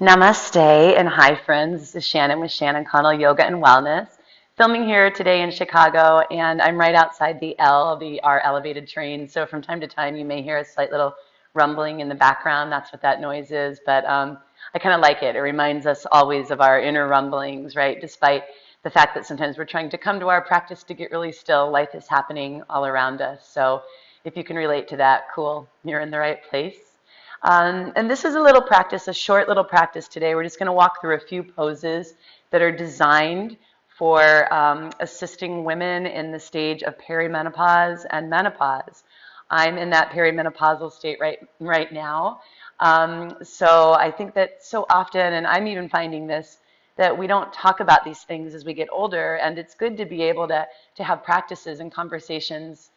Namaste and hi friends, this is Shannon with Shannon Connell Yoga and Wellness. Filming here today in Chicago, and I'm right outside our elevated train. So from time to time you may hear a slight little rumbling in the background. That's what that noise is, but I kind of like it. It reminds us always of our inner rumblings, right? Despite the fact that sometimes we're trying to come to our practice to get really still, life is happening all around us. So if you can relate to that, cool, you're in the right place. And this is a little practice, a short little practice today. We're just going to walk through a few poses that are designed for assisting women in the stage of perimenopause and menopause. I'm in that perimenopausal state right now. So I think that so often, and I'm even finding this, that we don't talk about these things as we get older, and it's good to be able to have practices and conversations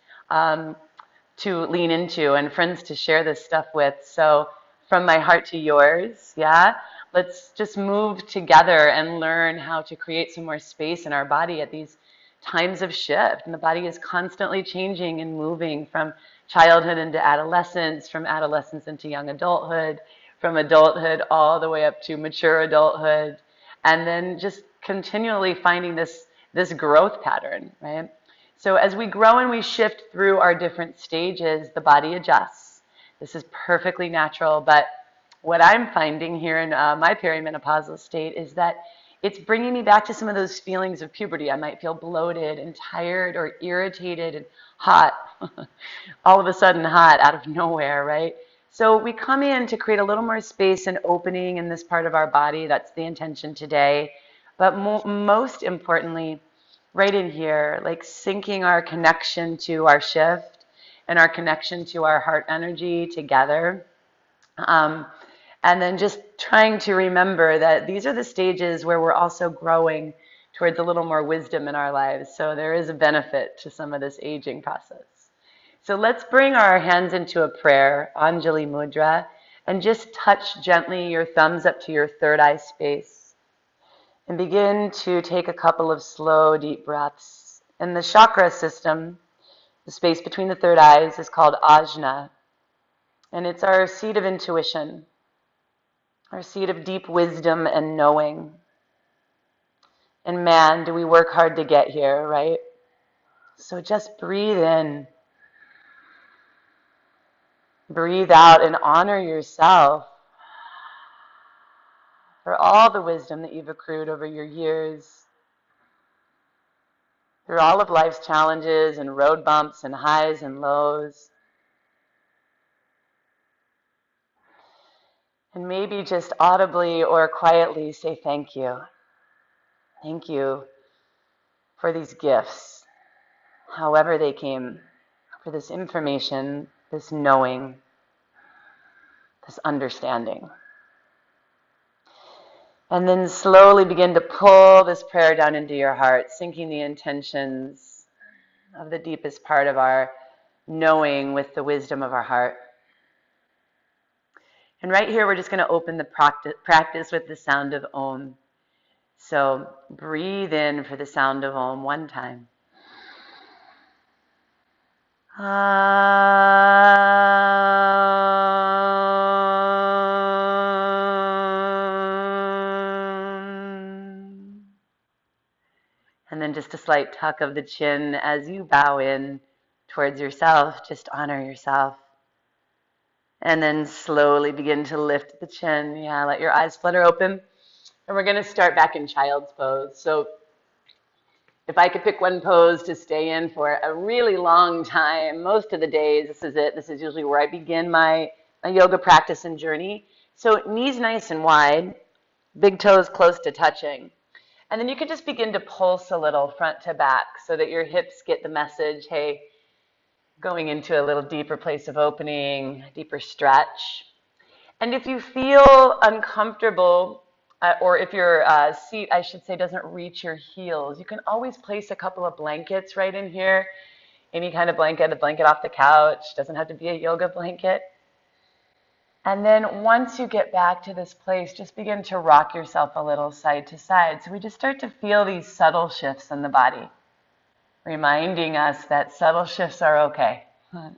to lean into and friends to share this stuff with. So from my heart to yours, yeah, let's just move together and learn how to create some more space in our body at these times of shift. And the body is constantly changing and moving from childhood into adolescence, from adolescence into young adulthood, from adulthood all the way up to mature adulthood, and then just continually finding this growth pattern, right? So as we grow and we shift through our different stages, the body adjusts. This is perfectly natural, but what I'm finding here in my perimenopausal state is that it's bringing me back to some of those feelings of puberty. I might feel bloated and tired or irritated and hot, all of a sudden hot out of nowhere, right? So we come in to create a little more space and opening in this part of our body. That's the intention today. But most importantly, right in here, like syncing our connection to our shift and our connection to our heart energy together. And then just trying to remember that these are the stages where we're also growing towards a little more wisdom in our lives. So there is a benefit to some of this aging process. So let's bring our hands into a prayer, Anjali Mudra, and just touch gently your thumbs up to your third eye space. And begin to take a couple of slow, deep breaths. In the chakra system, the space between the third eyes is called ajna. And it's our seat of intuition, our seat of deep wisdom and knowing. And man, do we work hard to get here, right? So just breathe in. Breathe out and honor yourself for all the wisdom that you've accrued over your years, through all of life's challenges and road bumps and highs and lows. And maybe just audibly or quietly say thank you. Thank you for these gifts, however they came, for this information, this knowing, this understanding. And then slowly begin to pull this prayer down into your heart, sinking the intentions of the deepest part of our knowing with the wisdom of our heart. And right here, we're just going to open the practice with the sound of Om. So breathe in for the sound of Om one time. And then just a slight tuck of the chin as you bow in towards yourself. Just honor yourself. And then slowly begin to lift the chin. Yeah, let your eyes flutter open. And we're going to start back in child's pose. So if I could pick one pose to stay in for a really long time, most of the days, this is it. This is usually where I begin my yoga practice and journey. So knees nice and wide, big toes close to touching. And then you can just begin to pulse a little front to back so that your hips get the message, hey, going into a little deeper place of opening, a deeper stretch. And if you feel uncomfortable, or if your seat, I should say, doesn't reach your heels, you can always place a couple of blankets right in here. Any kind of blanket, a blanket off the couch, doesn't have to be a yoga blanket. And then once you get back to this place, just begin to rock yourself a little side to side. So we just start to feel these subtle shifts in the body, reminding us that subtle shifts are okay. And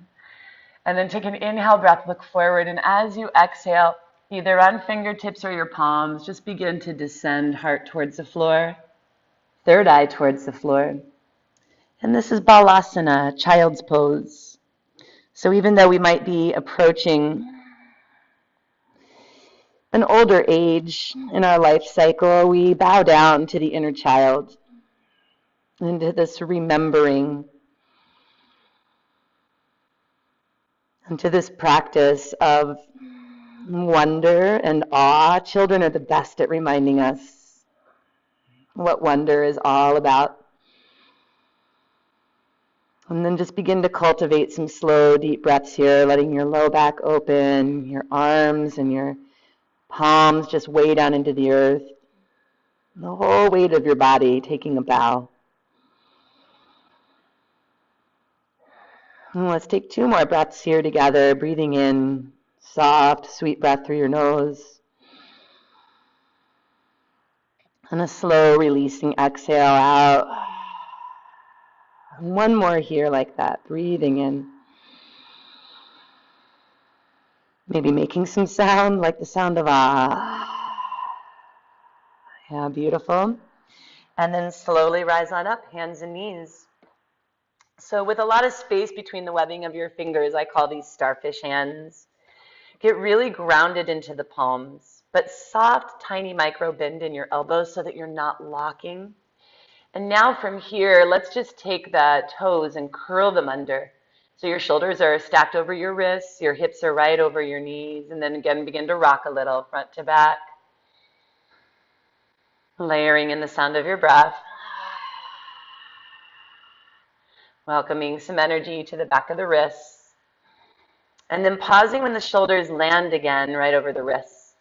then take an inhale breath, look forward, and as you exhale, Either on fingertips or your palms, just begin to descend, heart towards the floor, third eye towards the floor. And this is Balasana, child's pose. So even though we might be approaching an older age in our life cycle, we bow down to the inner child, into this remembering, into this practice of wonder and awe. Children are the best at reminding us what wonder is all about. And then just begin to cultivate some slow, deep breaths here, letting your low back open, your arms and your palms just way down into the earth. The whole weight of your body taking a bow. And let's take 2 more breaths here together, breathing in, soft, sweet breath through your nose. And a slow releasing exhale out. 1 more here like that, breathing in. Maybe making some sound like the sound of ah. Yeah, beautiful. And then slowly rise on up, hands and knees. So with a lot of space between the webbing of your fingers, I call these starfish hands. Get really grounded into the palms, but soft, tiny micro bend in your elbows so that you're not locking. And now from here, let's just take the toes and curl them under. So your shoulders are stacked over your wrists, your hips are right over your knees, and then again begin to rock a little front to back. Layering in the sound of your breath. Welcoming some energy to the back of the wrists. And then pausing when the shoulders land again right over the wrists.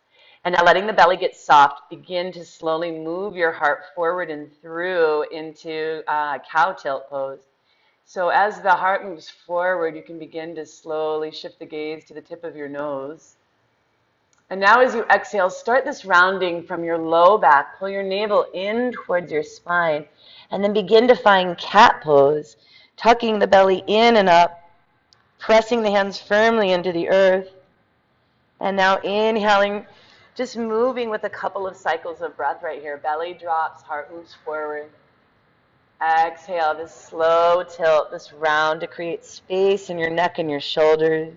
And now letting the belly get soft, begin to slowly move your heart forward and through into cow tilt pose. So as the heart moves forward, you can begin to slowly shift the gaze to the tip of your nose. And now as you exhale, start this rounding from your low back. Pull your navel in towards your spine. And then begin to find cat pose, tucking the belly in and up, pressing the hands firmly into the earth. And now inhaling, just moving with a couple of cycles of breath right here. Belly drops, heart moves forward. Exhale, this slow tilt, this round to create space in your neck and your shoulders.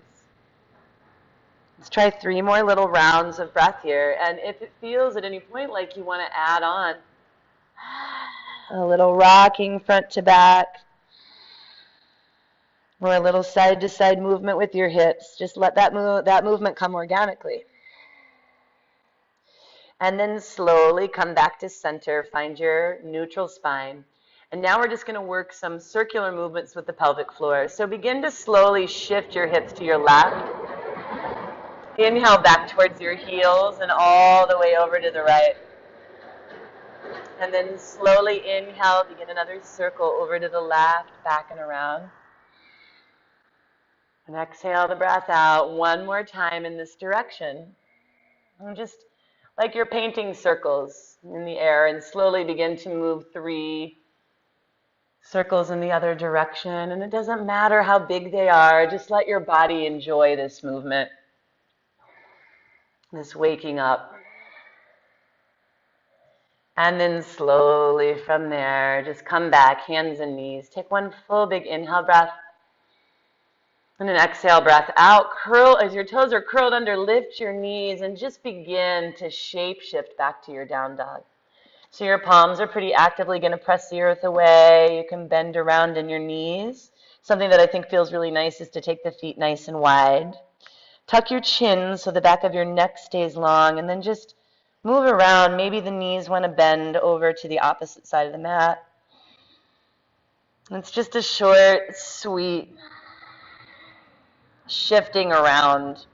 Let's try 3 more little rounds of breath here. And if it feels at any point like you want to add on a little rocking front to back, or a little side to side movement with your hips, just let that movement come organically. And then slowly come back to center, find your neutral spine. And now we're just going to work some circular movements with the pelvic floor. So begin to slowly shift your hips to your left. Inhale back towards your heels and all the way over to the right. And then slowly inhale, begin another circle over to the left, back and around. And exhale the breath out 1 more time in this direction. And just like you're painting circles in the air, and slowly begin to move 3 circles in the other direction. And it doesn't matter how big they are, just let your body enjoy this movement, this waking up. And then slowly from there, just come back, hands and knees. Take 1 full big inhale breath. And an exhale breath out. Curl, as your toes are curled under, lift your knees and just begin to shape shift back to your down dog. So your palms are pretty actively going to press the earth away. You can bend around in your knees. Something that I think feels really nice is to take the feet nice and wide. Tuck your chin so the back of your neck stays long, and then just move around. Maybe the knees want to bend over to the opposite side of the mat. It's just a short, sweet shifting around.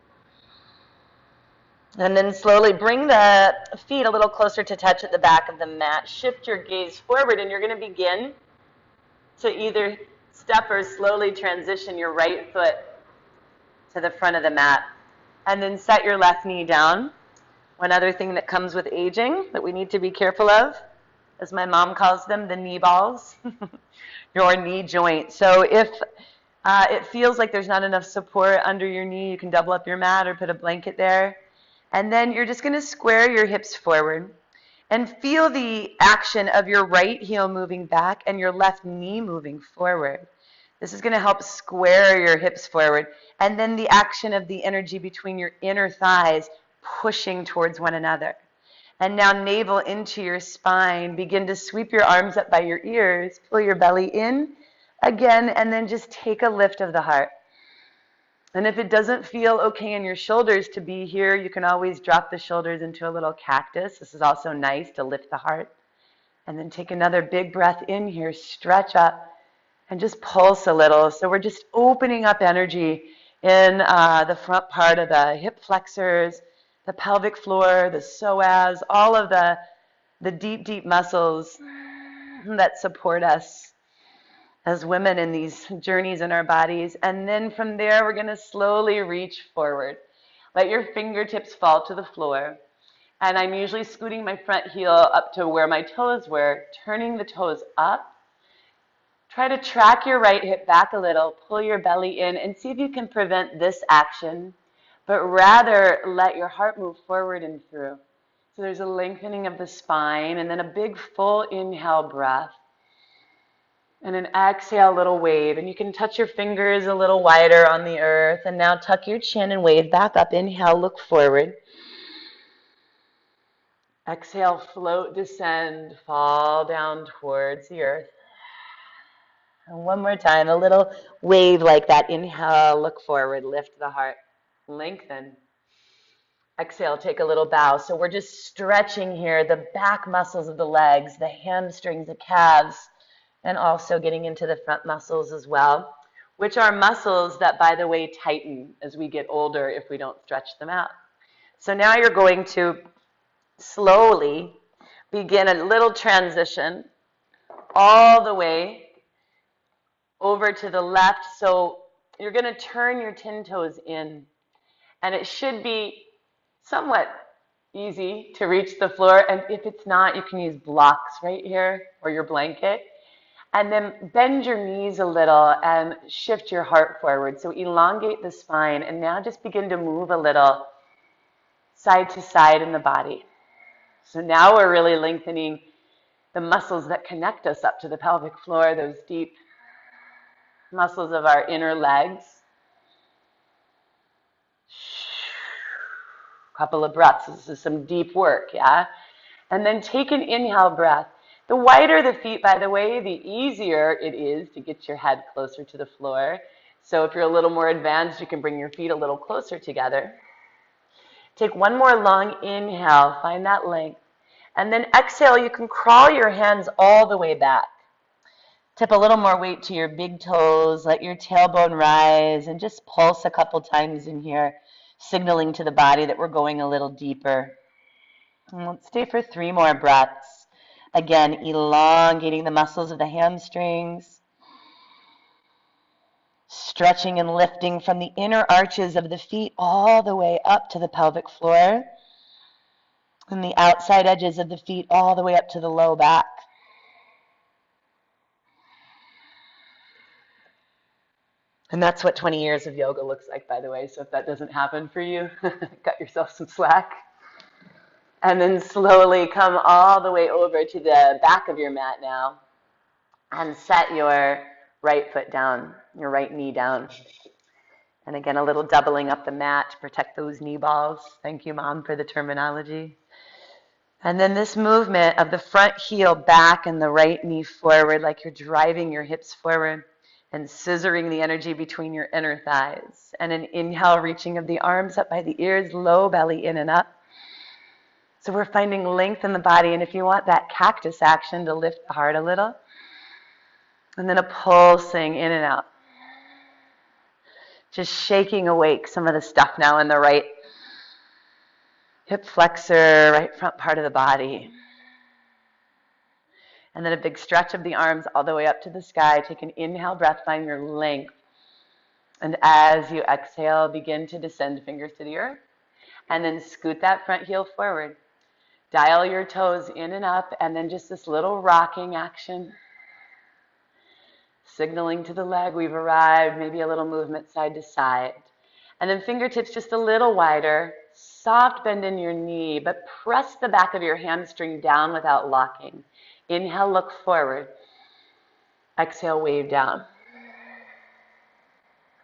And then slowly bring the feet a little closer to touch at the back of the mat. Shift your gaze forward, and you're going to begin to either step or slowly transition your right foot to the front of the mat. And then set your left knee down. One other thing that comes with aging that we need to be careful of, as my mom calls them, the knee balls, your knee joint. So if it feels like there's not enough support under your knee, you can double up your mat or put a blanket there. And then you're just going to square your hips forward and feel the action of your right heel moving back and your left knee moving forward. This is going to help square your hips forward. And then the action of the energy between your inner thighs pushing towards one another. And now navel into your spine. Begin to sweep your arms up by your ears. Pull your belly in again, and then just take a lift of the heart. And if it doesn't feel okay in your shoulders to be here, you can always drop the shoulders into a little cactus. This is also nice to lift the heart. And then take another big breath in here, stretch up, and just pulse a little. So we're just opening up energy in the front part of the hip flexors, the pelvic floor, the psoas, all of the deep, deep muscles that support us as women in these journeys in our bodies. And then from there, we're going to slowly reach forward. Let your fingertips fall to the floor. And I'm usually scooting my front heel up to where my toes were, turning the toes up. Try to track your right hip back a little, pull your belly in, and see if you can prevent this action, but rather let your heart move forward and through. So there's a lengthening of the spine, and then a big full inhale breath. And an exhale, little wave. And you can touch your fingers a little wider on the earth. And now tuck your chin and wave back up. Inhale, look forward. Exhale, float, descend, fall down towards the earth. And one more time, a little wave like that. Inhale, look forward, lift the heart, lengthen. Exhale, take a little bow. So we're just stretching here the back muscles of the legs, the hamstrings, the calves, and also getting into the front muscles as well, which are muscles that, by the way, tighten as we get older if we don't stretch them out. So now you're going to slowly begin a little transition all the way over to the left. So you're going to turn your 10 toes in, and it should be somewhat easy to reach the floor. And if it's not, you can use blocks right here or your blanket. And then bend your knees a little and shift your heart forward. So elongate the spine, and now just begin to move a little side to side in the body. So now we're really lengthening the muscles that connect us up to the pelvic floor, those deep muscles of our inner legs. Couple of breaths. This is some deep work, yeah? And then take an inhale breath. The wider the feet, by the way, the easier it is to get your head closer to the floor. So if you're a little more advanced, you can bring your feet a little closer together. Take one more long inhale, find that length. And then exhale, you can crawl your hands all the way back. Tip a little more weight to your big toes, let your tailbone rise, and just pulse a couple times in here, signaling to the body that we're going a little deeper. And let's stay for 3 more breaths. Again, elongating the muscles of the hamstrings, stretching and lifting from the inner arches of the feet all the way up to the pelvic floor, and the outside edges of the feet all the way up to the low back. And that's what 20 years of yoga looks like, by the way. So if that doesn't happen for you, cut yourself some slack. And then slowly come all the way over to the back of your mat now and set your right foot down, your right knee down. And again, a little doubling up the mat to protect those knee balls. Thank you, Mom, for the terminology. And then this movement of the front heel back and the right knee forward, like you're driving your hips forward and scissoring the energy between your inner thighs. And an inhale, reaching of the arms up by the ears, low belly in and up. So we're finding length in the body. And if you want that cactus action to lift the heart a little, and then a pulsing in and out. Just shaking awake some of the stuff now in the right hip flexor, right front part of the body. And then a big stretch of the arms all the way up to the sky. Take an inhale breath, find your length. And as you exhale, begin to descend fingers to the earth. And then scoot that front heel forward. Dial your toes in and up, and then just this little rocking action. Signaling to the leg, we've arrived, maybe a little movement side to side. And then fingertips just a little wider, soft bend in your knee, but press the back of your hamstring down without locking. Inhale, look forward. Exhale, wave down.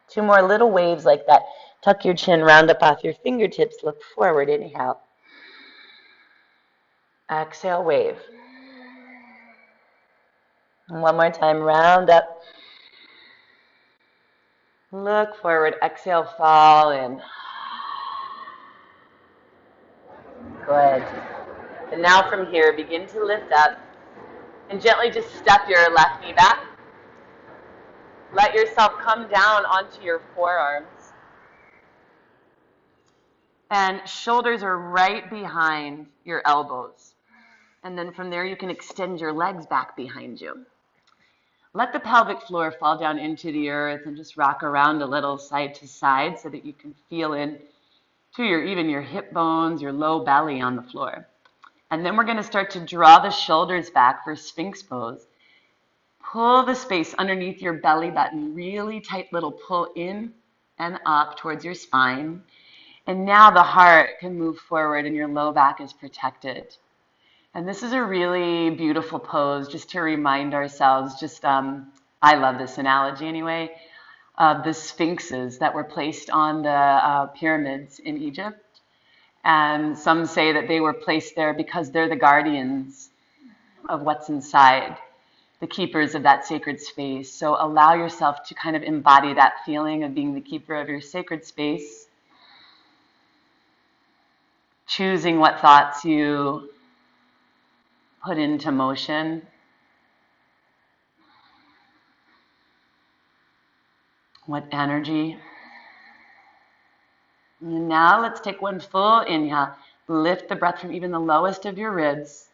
2 more little waves like that. Tuck your chin, round up off your fingertips, look forward, inhale. Exhale, wave. And one more time, round up. Look forward, exhale, fall in. Good. And now from here, begin to lift up and gently just step your left knee back. Let yourself come down onto your forearms. And shoulders are right behind your elbows. And then from there, you can extend your legs back behind you. Let the pelvic floor fall down into the earth and just rock around a little side to side so that you can feel in to even your hip bones, your low belly on the floor. And then we're going to start to draw the shoulders back for Sphinx pose. Pull the space underneath your belly button, really tight little pull in and up towards your spine. And now the heart can move forward and your low back is protected. And this is a really beautiful pose just to remind ourselves, I love this analogy anyway, of the sphinxes that were placed on the pyramids in Egypt. And some say that they were placed there because they're the guardians of what's inside, the keepers of that sacred space. So allow yourself to kind of embody that feeling of being the keeper of your sacred space, choosing what thoughts you put into motion. What energy. And now let's take one full inhale. Lift the breath from even the lowest of your ribs.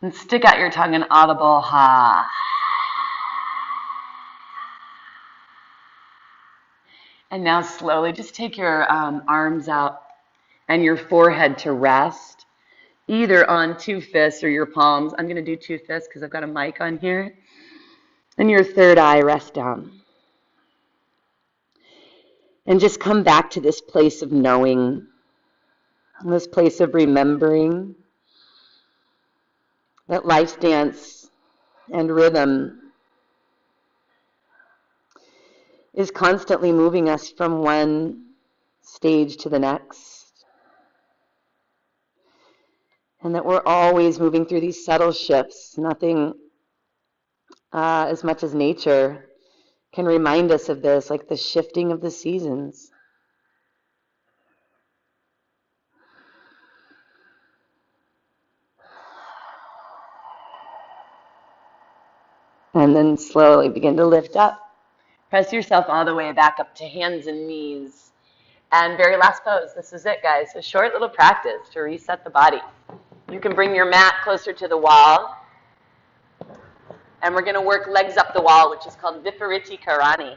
And stick out your tongue, an audible ha. And now slowly just take your arms out and your forehead to rest, either on 2 fists or your palms. I'm going to do 2 fists because I've got a mic on here. And your third eye rest down. And just come back to this place of knowing, this place of remembering that life's dance and rhythm is constantly moving us from one stage to the next. And that we're always moving through these subtle shifts. Nothing as much as nature can remind us of this, like the shifting of the seasons. And then slowly begin to lift up. Press yourself all the way back up to hands and knees. And very last pose. This is it, guys. A short little practice to reset the body. You can bring your mat closer to the wall. And we're going to work legs up the wall, which is called Vipariti Karani.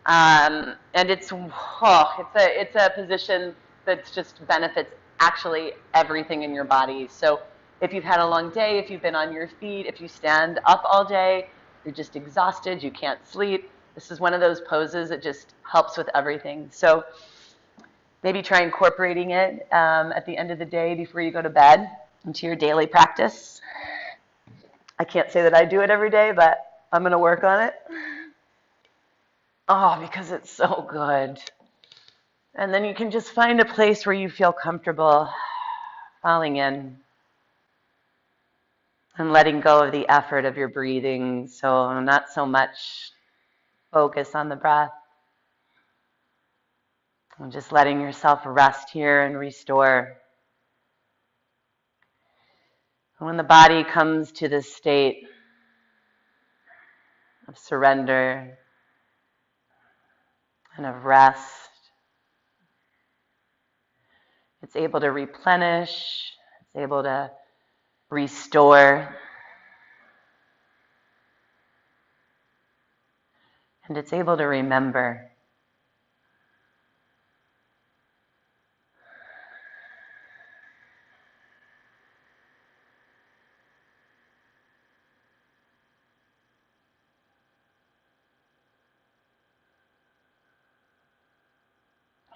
And it's a position that just benefits actually everything in your body. So if you've had a long day, if you've been on your feet, if you stand up all day, you're just exhausted, you can't sleep, this is one of those poses that just helps with everything. So maybe try incorporating it at the end of the day before you go to bed into your daily practice. I can't say that I do it every day, but I'm going to work on it. Oh, because it's so good. And then you can just find a place where you feel comfortable falling in and letting go of the effort of your breathing. So not so much focus on the breath. And just letting yourself rest here and restore. And when the body comes to this state of surrender and of rest, it's able to replenish, it's able to restore, and it's able to remember.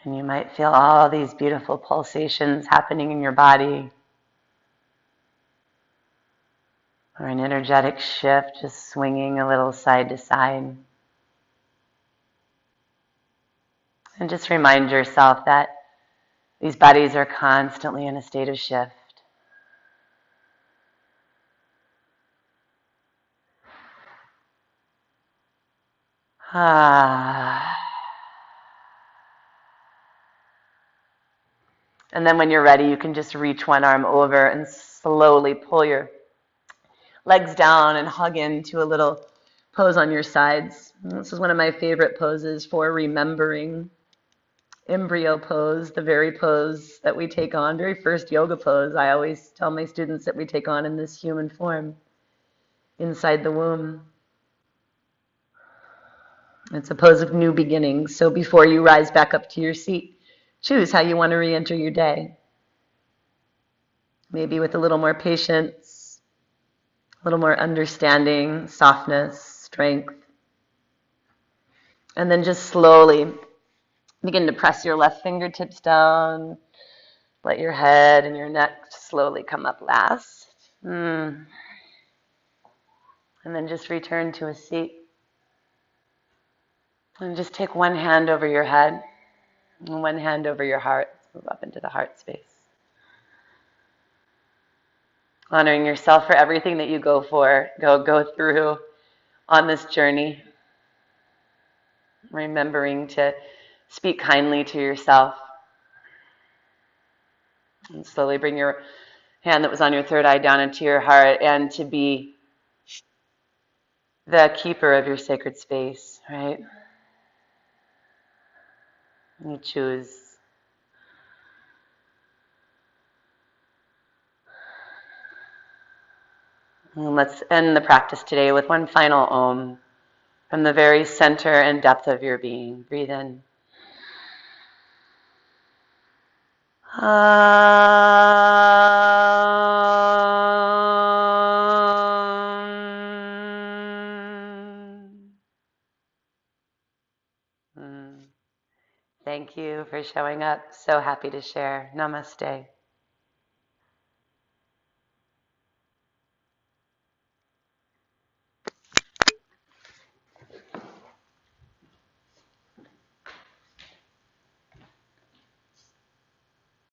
And you might feel all these beautiful pulsations happening in your body, or an energetic shift just swinging a little side to side. And just remind yourself that these bodies are constantly in a state of shift. Ah. And then when you're ready, you can just reach one arm over and slowly pull your legs down and hug into a little pose on your sides. This is one of my favorite poses for remembering. Embryo pose, the very pose that we take on, very first yoga pose. I always tell my students that we take on in this human form inside the womb. It's a pose of new beginnings. So before you rise back up to your seat, choose how you want to re-enter your day. Maybe with a little more patience, a little more understanding, softness, strength. And then just slowly begin to press your left fingertips down. Let your head and your neck slowly come up last. And then just return to a seat. And just take one hand over your head and one hand over your heart. Move up into the heart space. Honoring yourself for everything that you go through on this journey. Remembering to speak kindly to yourself. And slowly bring your hand that was on your third eye down into your heart, and to be the keeper of your sacred space, right? You choose. And let's end the practice today with one final Om from the very center and depth of your being. Breathe in. Thank you for showing up. So happy to share. Namaste.